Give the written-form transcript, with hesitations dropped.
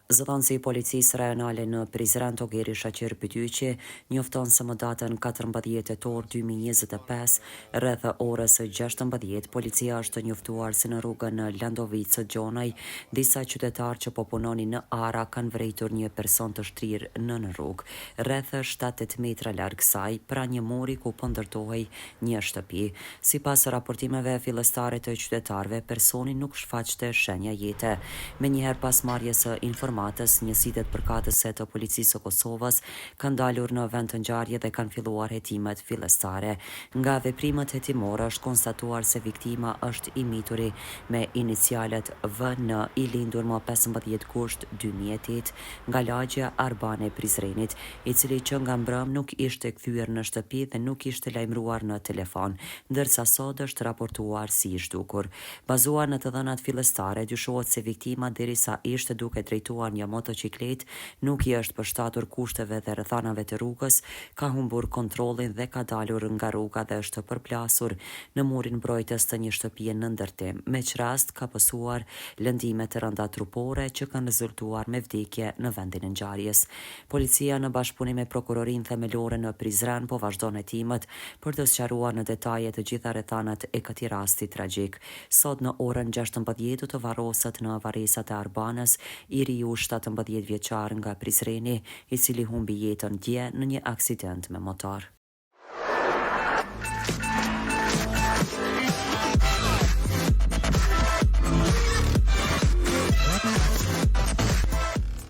Zëdhënësi i policisë rajonale në Prizren Togeri Shaqir Pytyqi njofton se më datën 14 tetor 2025, rreth orës 16, policia është njoftuar se në rrugën Landovicë Gjonaj, disa qytetarë që po punonin në Ara kanë vrejtur një person të shtrirë në rrugë, rreth 7-8 metra larg saj, pra një muri ku po ndërtohej një shtëpi. Sipas raportimeve fillestare të qytetarëve, personi nuk shfaqte shenja jete. Menjëherë pas marrjes së njësitë përkatëse të policisë së Kosovës kanë dalur në vend të ngjarje dhe kanë filluar hetimet fillestare. Nga veprimet hetimore është konstatuar se viktima është i mituri me inicialet VN, i lindur më 15 gusht 2008 nga lagja Arbane e Prizrenit, i cili që nga mbrëm nuk ishte kthyer në shtëpi dhe nuk ishte lajmëruar në telefon, ndërsa sot është raportuar si i zhdukur. Bazuar në të dhënat fillestare, dyshohet se viktima derisa ishte duke drejtuar një motociklet, nuk i është përshtatur kushteve dhe rrethanave të rrugës, ka humbur kontrollin dhe ka dalur nga rruga dhe është përplasur në murin mbrojtës të një shtëpie në ndërtim. Me që rast ka pësuar lëndime të rënda trupore që kanë rezultuar me vdekje në vendin e ngjarjes. Policia në bashkëpunim me prokurorin themelore në Prizren po vazhdon hetimet për të sqaruar në detaje të gjitha rrethanat e këtij rasti tragjik. Sot në orën 16 do të varroset në varresat e Arbanës i riu 17 vjeçar nga Prizreni, i cili humbi jetën dje në një aksident me motor.